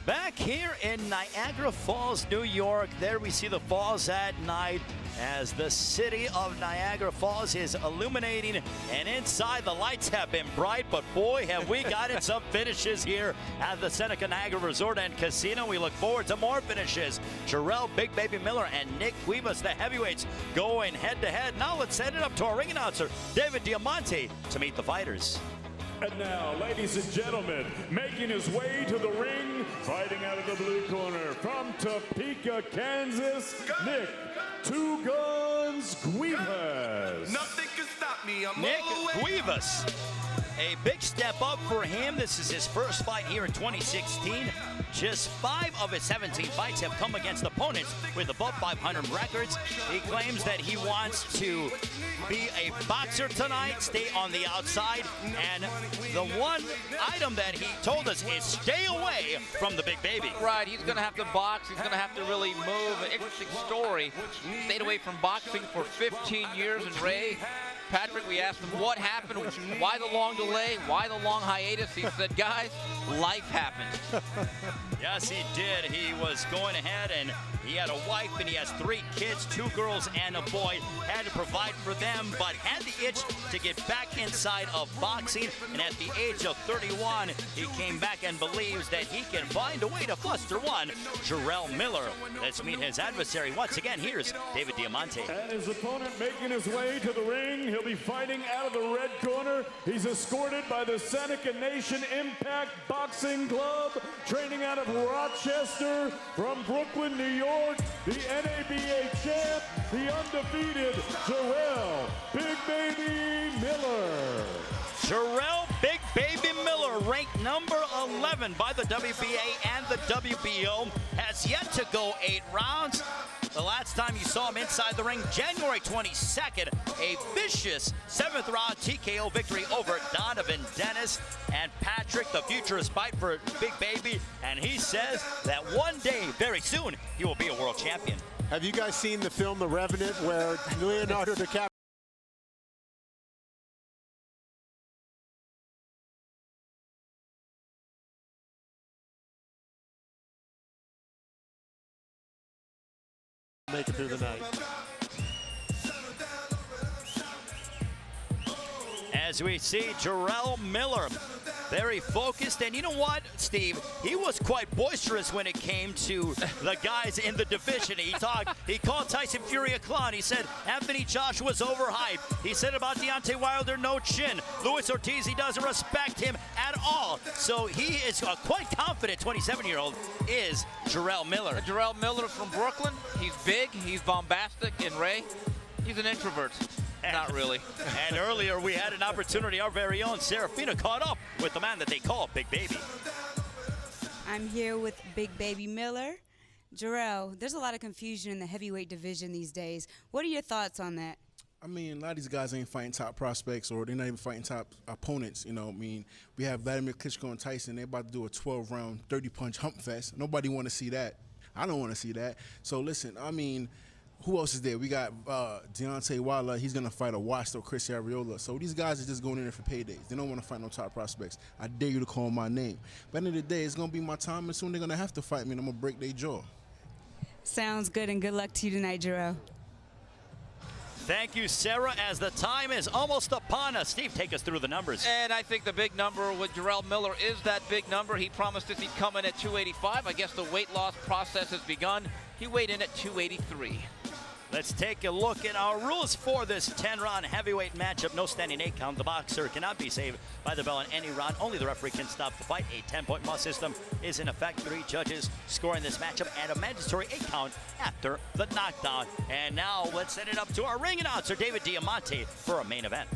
Back here in Niagara Falls, New York, there we see the falls at night as the city of Niagara Falls is illuminating, and inside the lights have been bright, but boy, have we gotten some finishes here at the Seneca Niagara Resort and Casino. We look forward to more finishes. Jarrell, Big Baby Miller, and Nick Guivas, the heavyweights, going head-to-head. Now let's send it up to our ring announcer, David Diamante, to meet the fighters. And now, ladies and gentlemen, making his way to the ring, fighting out of the blue corner from Topeka, Kansas, Nick Two Guns Guivas. Nothing can stop me. I'm Nick all the way. Guivas, a big step up for him. This is his first fight here in 2016. Just 5 of his 17 fights have come against opponents with above 500 records. He claims that he wants to be a boxer tonight, stay on the outside, and the one item that he told us is stay away from the big baby. Right, he's going to have to box. He's going to have to really move. An interesting story. Stayed away from boxing for 15 years, and Ray, Patrick, we asked him what happened, why the long delay, why the long hiatus. He said, guys, life happened. Yes, he did. He was going ahead, and he had a wife, and he has 3 kids, 2 girls and a boy. Had to provide for them, but had the itch to get back inside of boxing. And at the age of 31, he came back and believes that he can find a way to fluster one, Jarrell Miller. Let's meet his adversary. Once again, here's David Diamante. And his opponent making his way to the ring. He'll be fighting out of the red corner. He's escorted by the Seneca Nation Impact Boxing Club, training out of Rochester, from Brooklyn, New York, the NABA champ, the undefeated Jarrell Big Baby Miller. Jarrell Big Baby Miller, ranked number 11 by the WBA and the WBO, has yet to go 8 rounds. The last time you saw him inside the ring, January 22nd, a vicious 7th round TKO victory over Donovan Dennis. And Patrick, the futurist fight for Big Baby, and he says that one day, very soon, he will be a world champion. Have you guys seen the film The Revenant, where Leonardo DiCaprio make it through the night? As we see Jarrell Miller, very focused, and you know what, Steve? He was quite boisterous when it came to the guys in the division. He called Tyson Fury a clown. He said Anthony Joshua's overhyped. He said about Deontay Wilder, no chin. Luis Ortiz, he doesn't respect him at all. So he is a quite confident 27-year-old is Jarrell Miller. Jarrell Miller from Brooklyn. He's big, he's bombastic, and Ray, he's an introvert. Not really. And earlier we had an opportunity, our very own Serafina caught up with the man that they call Big Baby. I'm here with Big Baby Miller. Jarrell, there's a lot of confusion in the heavyweight division these days. What are your thoughts on that? I mean, a lot of these guys ain't fighting top prospects, or they're not even fighting top opponents. You know, I mean, we have Vladimir Klitschko and Tyson. They're about to do a 12-round, 30-punch hump fest. Nobody want to see that. I don't want to see that. So listen, I mean, who else is there? We got Deontay Wilder. He's going to fight a washed up Chris Jarrell. So these guys are just going in there for paydays. They don't want to fight no top prospects. I dare you to call my name. But at the end of the day, it's going to be my time, and soon they're going to have to fight me, and I'm going to break their jaw. Sounds good, and good luck to you tonight, Jarrell. Thank you, Sarah, as the time is almost upon us. Steve, take us through the numbers. And I think the big number with Jarrell Miller is that big number. He promised us he'd come in at 285. I guess the weight loss process has begun. He weighed in at 283. Let's take a look at our rules for this 10-round heavyweight matchup. No standing 8 count. The boxer cannot be saved by the bell in any round. Only the referee can stop the fight. A 10-point must system is in effect. 3 judges scoring this matchup and a mandatory 8 count after the knockdown. And now let's send it up to our ring announcer, David Diamante, for a main event.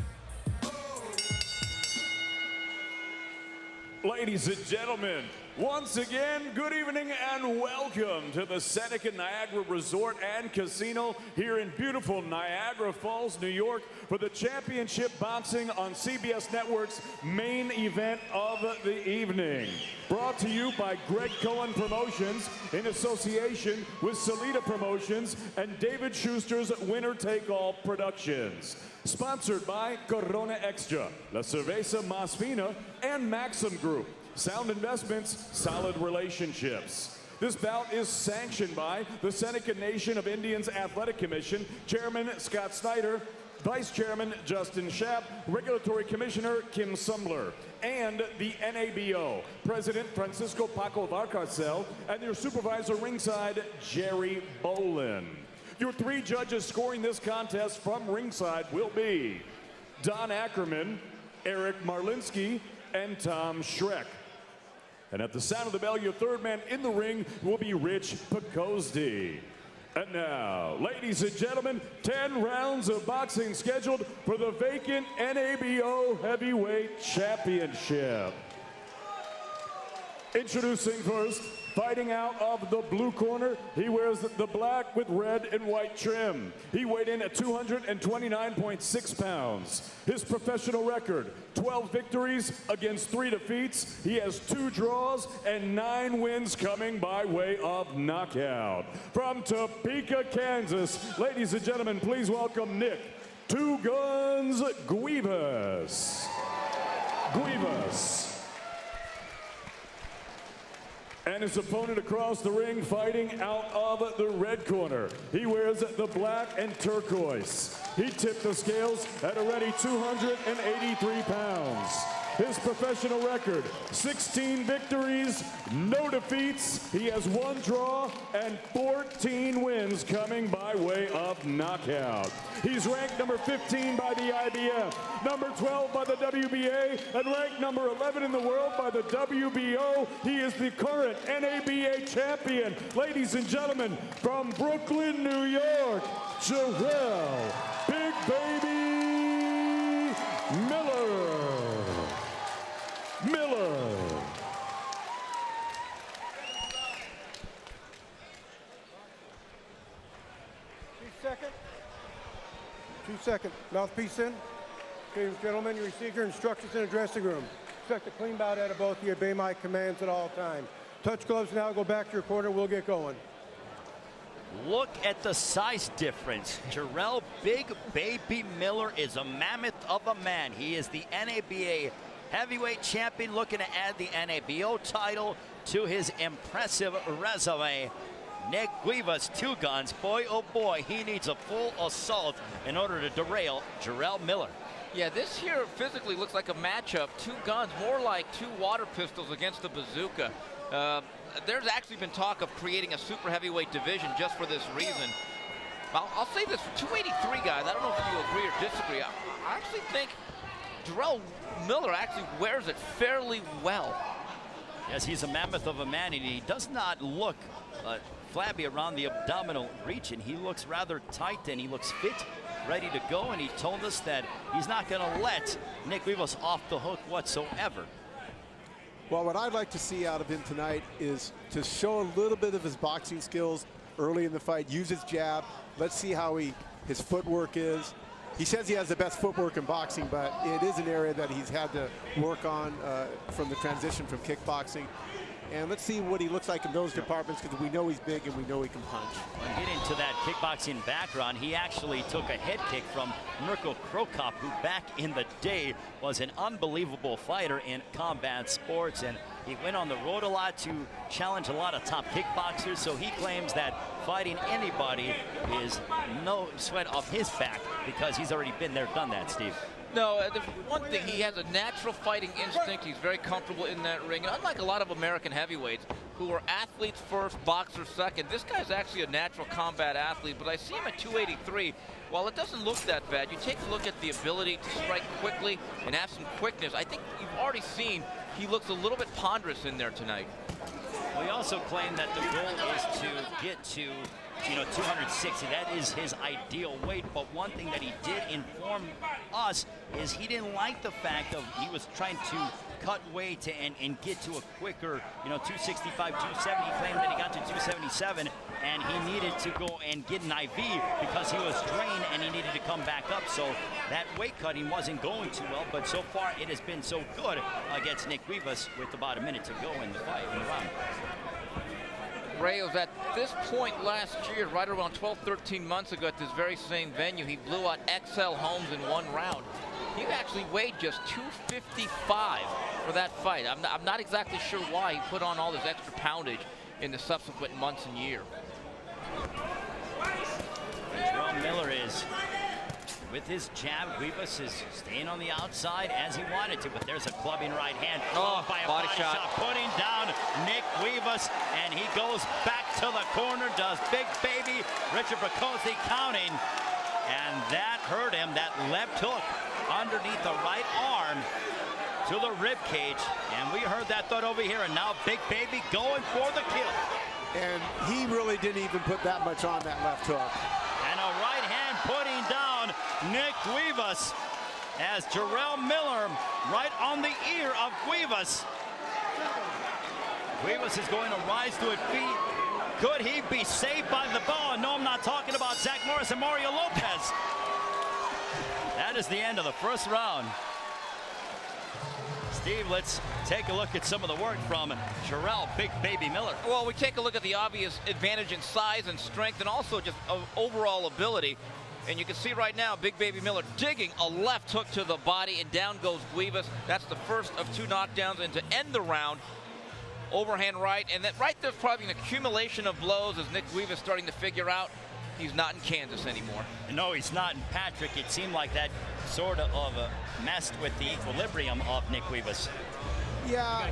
Ladies and gentlemen, once again, good evening and welcome to the Seneca Niagara Resort and Casino here in beautiful Niagara Falls, New York, for the Championship Boxing on CBS Network's main event of the evening. Brought to you by Greg Cohen Promotions in association with Salida Promotions and David Schuster's Winner Take All Productions. Sponsored by Corona Extra, La Cerveza Más Fina, and Maxim Group. Sound investments, solid relationships. This bout is sanctioned by the Seneca Nation of Indians Athletic Commission, Chairman Scott Snyder, Vice Chairman Justin Schapp, Regulatory Commissioner Kim Sumler, and the NABO, President Francisco Paco Varcarcel, and your supervisor ringside, Jerry Bolin. Your 3 judges scoring this contest from ringside will be Don Ackerman, Eric Marlinski, and Tom Schreck. And at the sound of the bell, your 3rd man in the ring will be Rich Picozzi. And now, ladies and gentlemen, 10 rounds of boxing scheduled for the vacant NABO Heavyweight Championship. Introducing first, fighting out of the blue corner, he wears the black with red and white trim. He weighed in at 229.6 pounds. His professional record, 12 victories against 3 defeats. He has 2 draws and 9 wins coming by way of knockout. From Topeka, Kansas, ladies and gentlemen, please welcome Nick Two Guns Guivas. Guivas. And his opponent across the ring fighting out of the red corner. He wears the black and turquoise. He tipped the scales at already 283 pounds. His professional record, 16 victories, no defeats. He has 1 draw and 14 wins coming by way of knockout. He's ranked number 15 by the IBF, number 12 by the WBA, and ranked number 11 in the world by the WBO. He is the current NABA champion. Ladies and gentlemen, from Brooklyn, New York, Jarrell Big Baby Miller. Two-second. Mouthpiece in. Ladies and gentlemen, you receive your instructions in the dressing room. Expect a clean bout out of both of you. Obey my commands at all times. Touch gloves now. Go back to your corner. We'll get going. Look at the size difference. Jarrell Big Baby Miller is a mammoth of a man. He is the NABA heavyweight champion, looking to add the NABO title to his impressive resume. Nick Guivas, 2 guns. Boy, oh boy, he needs a full assault in order to derail Jarrell Miller. Yeah, this here physically looks like a matchup. 2 guns, more like 2 water pistols against a bazooka. There's actually been talk of creating a super heavyweight division just for this reason. I'll say this, for 283 guys, I don't know if you agree or disagree. I actually think Jarrell Miller actually wears it fairly well. Yes, he's a mammoth of a man, and he does not look flabby around the abdominal region. He looks rather tight, and he looks fit, ready to go, and he told us that he's not going to let Nick Guivas off the hook whatsoever. Well, what I'd like to see out of him tonight is to show a little bit of his boxing skills early in the fight, use his jab. Let's see how his footwork is. He says he has the best footwork in boxing, but it is an area that he's had to work on from the transition from kickboxing. And let's see what he looks like in those departments, because we know he's big and we know he can punch. And get into that kickboxing background, he actually took a head kick from Mirko Krokop, who back in the day was an unbelievable fighter in combat sports. And he went on the road a lot to challenge a lot of top kickboxers, so he claims that fighting anybody is no sweat off his back because he's already been there, done that, Steve. No, there's one thing, he has a natural fighting instinct. He's very comfortable in that ring. And unlike a lot of American heavyweights who are athletes first, boxers second, this guy's actually a natural combat athlete. But I see him at 283. While it doesn't look that bad, you take a look at the ability to strike quickly and have some quickness. I think you've already seen he looks a little bit ponderous in there tonight. Well, he also claimed that the goal is to get to 260. That is his ideal weight. But one thing that he did inform us is he didn't like the fact of he was trying to cut weight and get to a quicker, 265, 270. He claimed that he got to 277 and he needed to go and get an IV because he was drained and he needed to come back up. So that weight cutting wasn't going too well, but so far it has been so good against Nick Guivas with about a minute to go in the fight, in the round. Ray was at this point last year, right around 12, 13 months ago at this very same venue. He blew out XL Holmes in 1 round. He actually weighed just 255 for that fight. I'm not exactly sure why he put on all this extra poundage in the subsequent months and year. Jarrell Miller is with his jab. Guivas is staying on the outside as he wanted to, but there's a clubbing right hand. Oh, by a body shot. Putting down Nick Guivas, and he goes back to the corner, does Big Baby Richard Prokocki counting, and that hurt him. That left hook underneath the right arm to the rib cage, and we heard that thud over here, and now Big Baby going for the kill. And he really didn't even put that much on that left hook. And a right hand putting down Nick Guivas as Jarrell Miller right on the ear of Guivas. Guivas is going to rise to his feet. Could he be saved by the ball? No, I'm not talking about Zach Morris and Mario Lopez. That is the end of the first round. Steve, let's take a look at some of the work from Jarrell Big Baby Miller. Well, we take a look at the obvious advantage in size and strength and also just overall ability. And you can see right now, Big Baby Miller digging a left hook to the body, and down goes Guivas. That's the first of 2 knockdowns, and to end the round, overhand right. And that right there's probably an accumulation of blows as Nick Guivas starting to figure out he's not in Kansas anymore. No, he's not in Patrick. It seemed like that sort of messed with the equilibrium of Nick Guivas. Yeah,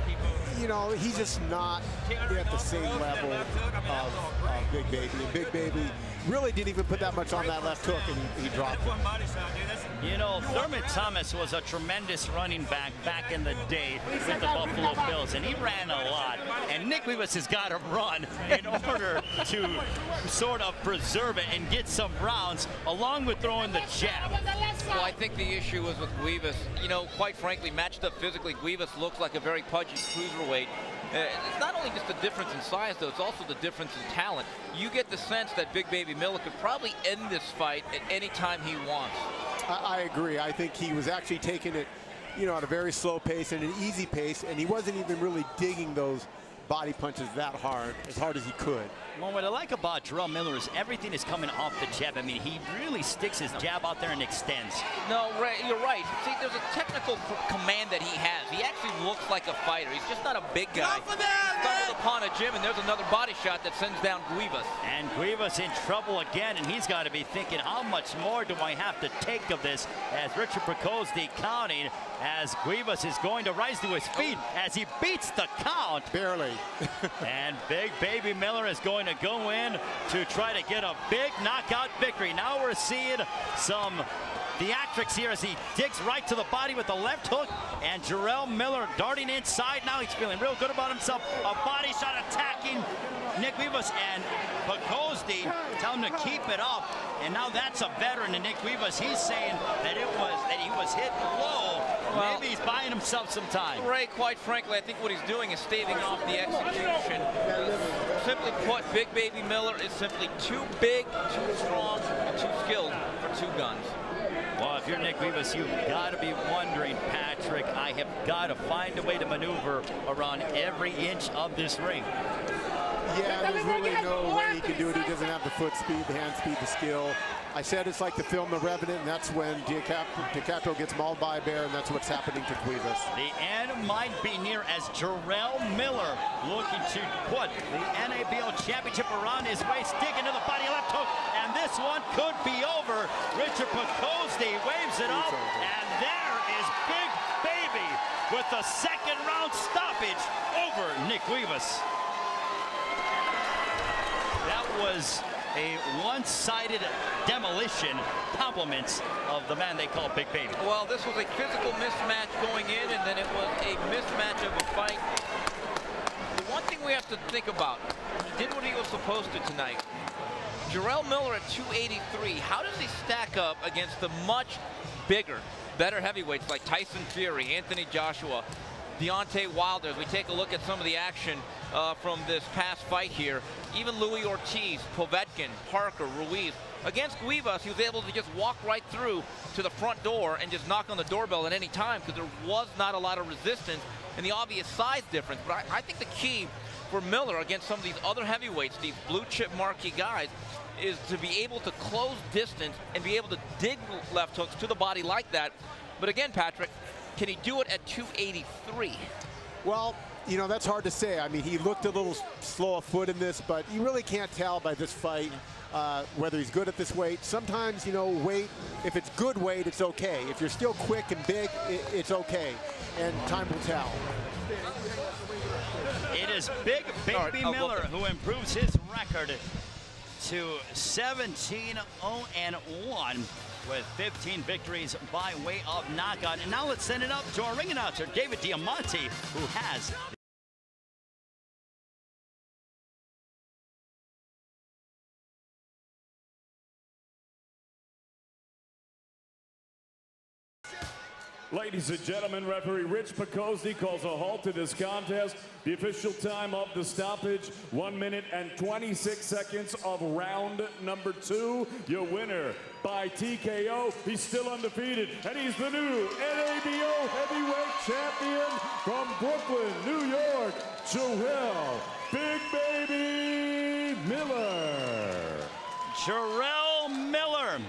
you know, he's just not at the same level of Big Baby. And Big Baby really didn't even put that much on that left hook, and he dropped it. You know, Thurman Thomas was a tremendous running back in the day with the Buffalo Bills, and he ran a lot. And Nick Guivas has got to run in order to sort of preserve it and get some rounds, along with throwing the jab. Well, I think the issue was with Guivas. You know, quite frankly, matched up physically, Guivas looks like a very pudgy cruiserweight. It's not only just the difference in size, though, it's also the difference in talent. You get the sense that Big Baby Miller could probably end this fight at any time he wants. I agree. I think he was actually taking it, you know, at a very slow pace and an easy pace, and he wasn't even really digging those body punches that hard as he could. Well, what I like about Jarrell Miller is everything is coming off the jab. I mean, he really sticks his jab out there and extends. No, Ray, you're right. See, there's a technical command that he has. He actually looks like a fighter. He's just not a big guy. Stumbled upon a gym, and there's another body shot that sends down Guivas. And Guivas in trouble again, and he's got to be thinking, how much more do I have to take of this? As Richard Prokocki counting, as Guivas is going to rise to his feet as he beats the count. Barely. And Big Baby Miller is going to go in to try to get a big knockout victory. Now we're seeing some theatrics here as he digs right to the body with the left hook, and Jarrell Miller darting inside. Now he's feeling real good about himself. A body shot attacking Nick Guivas, and Prokocki tell him to keep it up. And now that's a veteran in Nick Guivas. He's saying that he was hit low. Well, maybe he's buying himself some time. Ray, quite frankly, I think what he's doing is staving off the execution. Simply put, Big Baby Miller is simply too big, too strong, and too skilled for 2 guns. Well, if you're Nick Guivas, you've got to be wondering, Patrick, I have got to find a way to maneuver around every inch of this ring. Yeah, there's really no way he can do it. He doesn't have the foot speed, the hand speed, the skill. I said it's like the film The Revenant, and that's when DiCaprio gets mauled by a bear, and that's what's happening to Guivas. The end might be near as Jarrell Miller looking to put the NABL championship around his waist, digging to the body, left hook, and this one could be over. Richard Prokocki waves it off, and there is Big Baby with the second round stoppage over Nick Guivas. That was a one-sided demolition, compliments of the man they call Big Baby. Well, this was a physical mismatch going in, and then it was a mismatch of a fight. The one thing we have to think about, he did what he was supposed to tonight. Jarrell Miller at 283, how does he stack up against the much bigger, better heavyweights like Tyson Fury, Anthony Joshua, Deontay Wilder? As we take a look at some of the action from this past fight here, even Louis Ortiz, Povetkin, Parker, Ruiz. Against Guivas, he was able to just walk right through to the front door and just knock on the doorbell at any time because there was not a lot of resistance and the obvious size difference. But I think the key for Miller against some of these other heavyweights, these blue chip marquee guys, is to be able to close distance and be able to dig left hooks to the body like that But again, Patrick, can he do it at 283? Well, you know, that's hard to say. I mean, he looked a little slow of foot in this, but you really can't tell by this fight whether he's good at this weight. Sometimes, you know, weight, if it's good weight, it's okay. If you're still quick and big, it's okay. And time will tell. It is Big Baby Miller who improves his record to 17-0-1 with 15 victories by way of knockout. And now let's send it up to our ring announcer, David Diamante, who has Ladies and gentlemen, referee Rich Picozzi calls a halt to this contest. The official time of the stoppage, 1 minute and 26 seconds of round number 2. Your winner by TKO. He's still undefeated, and he's the new NABO heavyweight champion from Brooklyn, New York, Jarrell Big Baby Miller. Jarrell Miller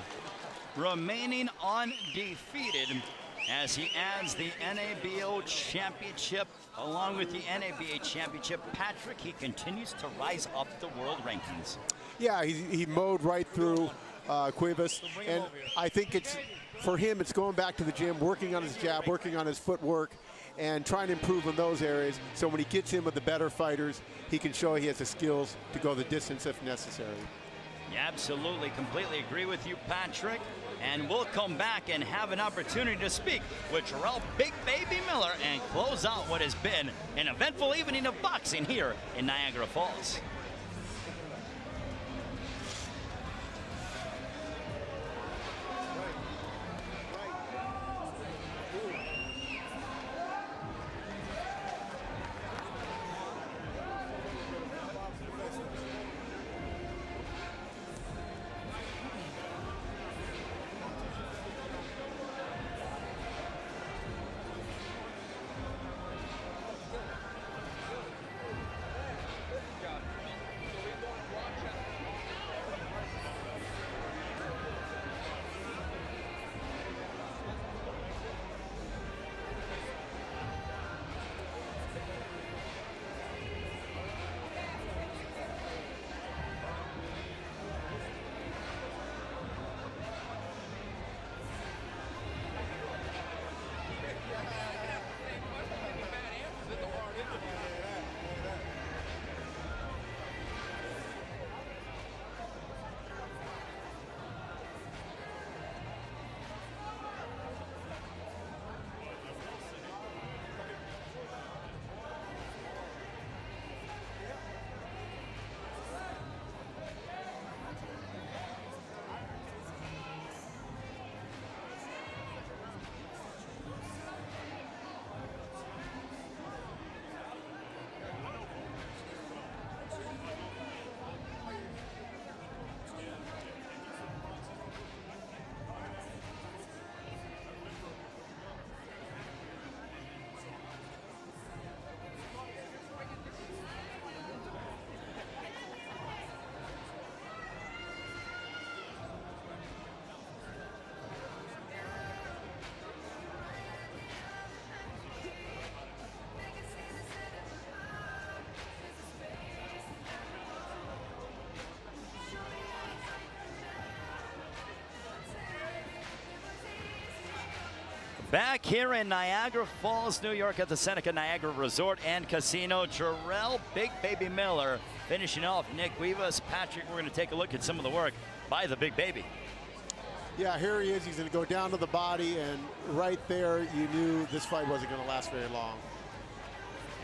remaining undefeated as he adds the NABO championship along with the NABA championship. Patrick, he continues to rise up the world rankings. Yeah, he mowed right through Guivas, and I think it's, for him, it's going back to the gym, working on his jab, working on his footwork, and trying to improve in those areas. So when he gets in with the better fighters, he can show he has the skills to go the distance if necessary. Yeah, absolutely, completely agree with you, Patrick. And we'll come back and have an opportunity to speak with Jarrell Big Baby Miller and close out what has been an eventful evening of boxing here in Niagara Falls. Back here in Niagara Falls, New York at the Seneca Niagara Resort and Casino, Jarrell Big Baby Miller finishing off Nick Guivas. Patrick, we're going to take a look at some of the work by the Big Baby. Yeah, here he is. He's going to go down to the body, and right there you knew this fight wasn't going to last very long.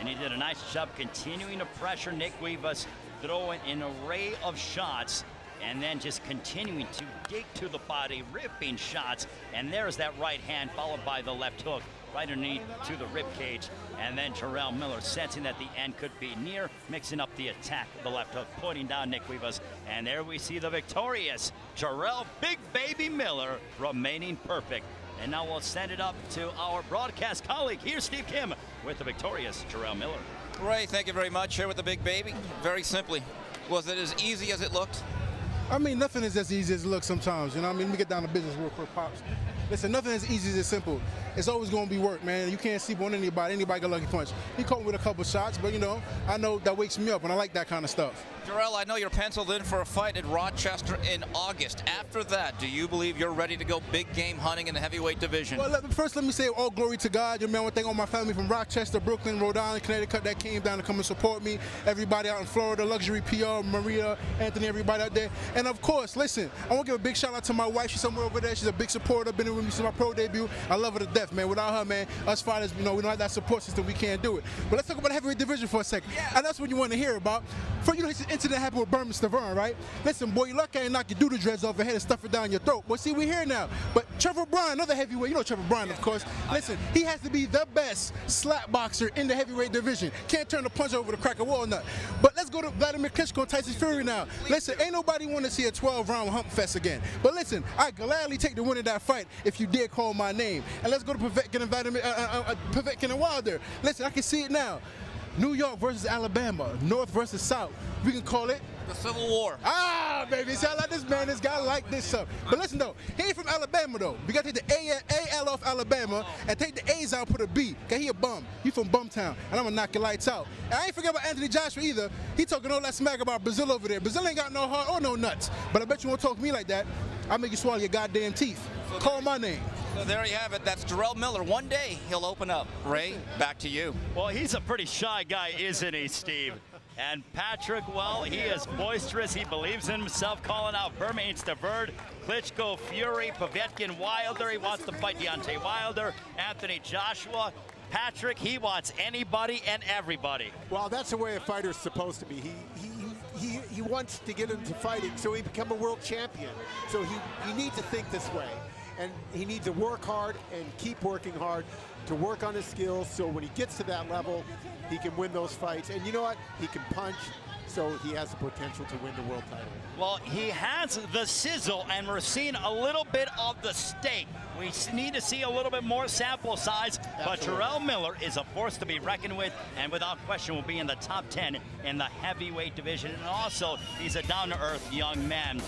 And he did a nice job continuing to pressure Nick Guivas, throwing an array of shots, and then just continuing to dig to the body, ripping shots. And there's that right hand followed by the left hook right underneath to the rib cage. And then Jarrell Miller sensing that the end could be near, mixing up the attack of the left hook, putting down Nick Guivas. And there we see the victorious Jarrell Big Baby Miller remaining perfect. And now we'll send it up to our broadcast colleague. Here's Steve Kim with the victorious Jarrell Miller. Ray, thank you very much. Here with the Big Baby. Very simply, was it as easy as it looked? I mean, nothing is as easy as it looks sometimes, you know what I mean? Let me get down to business real quick, Pops. Listen, nothing as easy as simple. It's always going to be work, man. You can't sleep on anybody. Anybody got lucky punch. He caught me with a couple shots, but, you know, I know that wakes me up, and I like that kind of stuff. Jarrell, I know you're penciled in for a fight at Rochester in August. After that, do you believe you're ready to go big game hunting in the heavyweight division? Well, first let me say all glory to God. You know, I want to thank all my family from Rochester, Brooklyn, Rhode Island, Connecticut that came down to come and support me. Everybody out in Florida, Luxury PR, Maria, Anthony, everybody out there. And of course, listen, I want to give a big shout out to my wife. She's somewhere over there. She's a big supporter. Been with me since my pro debut. I love her to death, man. Without her, man, us fighters, you know, we don't have that support system. We can't do it. But let's talk about the heavyweight division for a second. Yeah. And that's what you want to hear about. For you know, this incident happened with Berman Stavern, right? Listen, boy, you lucky I ain't knock your doodle dreads off your head and stuff it down your throat. Well, see, we're here now. But Trevor Bryan, another heavyweight, you know Trevor Bryan, of course. Listen, he has to be the best slap boxer in the heavyweight division. Can't turn the punch over to crack a walnut. But let's go to Vladimir Klitschko and Tyson Fury now. Listen, ain't nobody want to see a 12-round hump fest again. But listen, I gladly take the win of that fight if you dare call my name. And let's go to Povetkin and Povetkin and Wilder. Listen, I can see it now. New York versus Alabama, North versus South. We can call it the Civil War. Ah, baby, see, I like this man. This guy like this stuff. But listen, though, he ain't from Alabama, though. We got to take the A-L off Alabama and take the A's out and put a B. Okay, he a bum. You from Bumtown, and I'm going to knock your lights out. And I ain't forget about Anthony Joshua either. He talking all that smack about Brazil over there. Brazil ain't got no heart or no nuts. But I bet you won't talk to me like that. I'll make you swallow your goddamn teeth. Call my name. So there you have it. That's Jarrell Miller. One day he'll open up. Ray, back to you. Well, he's a pretty shy guy, isn't he, Steve? And Patrick, well, he is boisterous. He believes in himself, calling out Berman Stavern, Klitschko, Fury, Povetkin, Wilder. He wants to fight Deontay Wilder, Anthony Joshua. Patrick, he wants anybody and everybody. Well, that's the way a fighter's supposed to be. He wants to get into fighting so he become a world champion. So he needs to think this way. And he needs to work hard and keep working hard to work on his skills so when he gets to that level, he can win those fights. And you know what? He can punch, so he has the potential to win the world title. Well, he has the sizzle, and we're seeing a little bit of the steak. We need to see a little bit more sample size, but Jarrell Miller is a force to be reckoned with, and without question will be in the top 10 in the heavyweight division. And also, he's a down-to-earth young man.